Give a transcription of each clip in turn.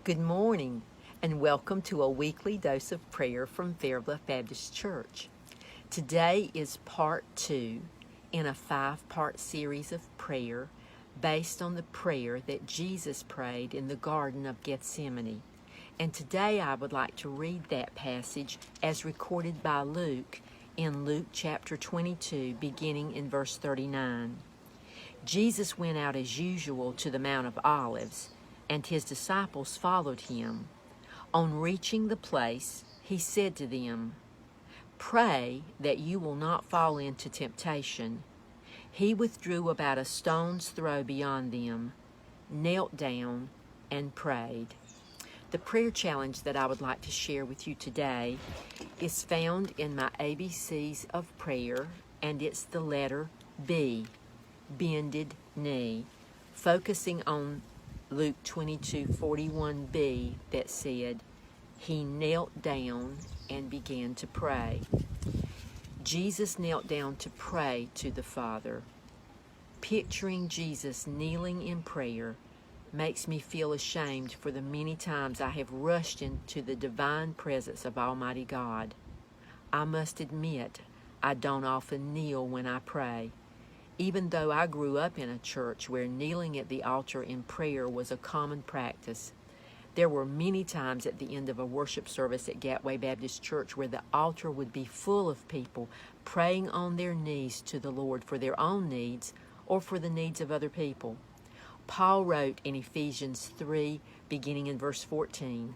Good morning, and welcome to a weekly dose of prayer from Fairbluff Baptist Church. Today is part 2 in a 5-part series of prayer based on the prayer that Jesus prayed in the Garden of Gethsemane. And today I would like to read that passage as recorded by Luke in Luke chapter 22, beginning in verse 39. Jesus went out as usual to the Mount of Olives, and his disciples followed him. On reaching the place, he said to them, "Pray that you will not fall into temptation." He withdrew about a stone's throw beyond them, knelt down, and prayed. The prayer challenge that I would like to share with you today is found in my ABCs of prayer, and it's the letter B, bended knee, focusing on Luke 22:41b that said, "He knelt down and began to pray." Jesus knelt down to pray to the Father. Picturing Jesus kneeling in prayer makes me feel ashamed for the many times I have rushed into the divine presence of Almighty God. I must admit, I don't often kneel when I pray. Even though I grew up in a church where kneeling at the altar in prayer was a common practice, there were many times at the end of a worship service at Gateway Baptist Church where the altar would be full of people praying on their knees to the Lord for their own needs or for the needs of other people. Paul wrote in Ephesians 3, beginning in verse 14,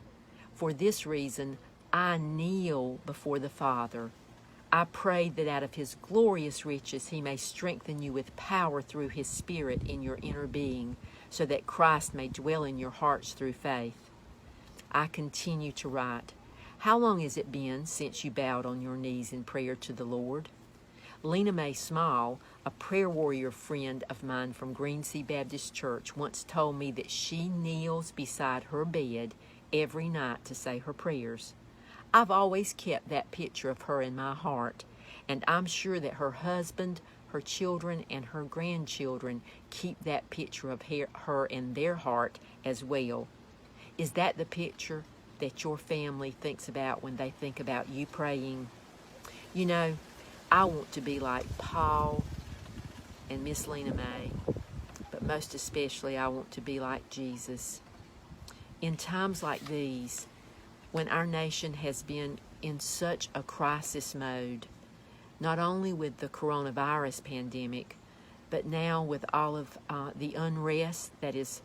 "For this reason I kneel before the Father. I pray that out of his glorious riches he may strengthen you with power through his Spirit in your inner being, so that Christ may dwell in your hearts through faith." I continue to write, "How long has it been since you bowed on your knees in prayer to the Lord?" Lena Mae Small, a prayer warrior friend of mine from Greensea Baptist Church, once told me that she kneels beside her bed every night to say her prayers. I've always kept that picture of her in my heart, and I'm sure that her husband, her children, and her grandchildren keep that picture of her in their heart as well. Is that the picture that your family thinks about when they think about you praying? You know, I want to be like Paul and Miss Lena Mae, but most especially I want to be like Jesus. In times like these, when our nation has been in such a crisis mode, not only with the coronavirus pandemic, but now with all of the unrest that is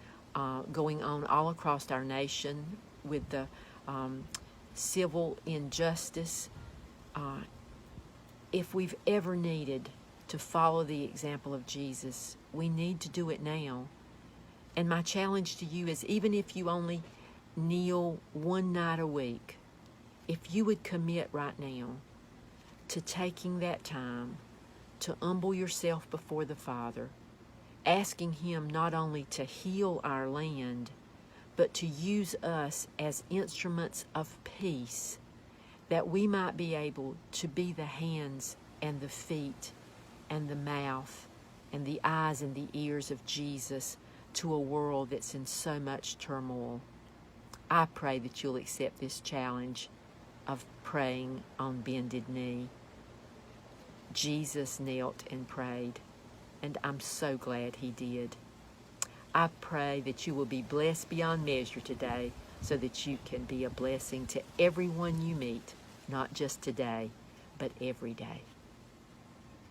going on all across our nation, with the civil injustice, if we've ever needed to follow the example of Jesus, we need to do it now. And my challenge to you is, even if you only kneel one night a week, if you would commit right now to taking that time to humble yourself before the Father, asking him not only to heal our land, but to use us as instruments of peace, that we might be able to be the hands and the feet and the mouth and the eyes and the ears of Jesus to a world that's in so much turmoil. I pray that you'll accept this challenge of praying on bended knee. Jesus knelt and prayed, and I'm so glad he did. I pray that you will be blessed beyond measure today, so that you can be a blessing to everyone you meet, not just today, but every day.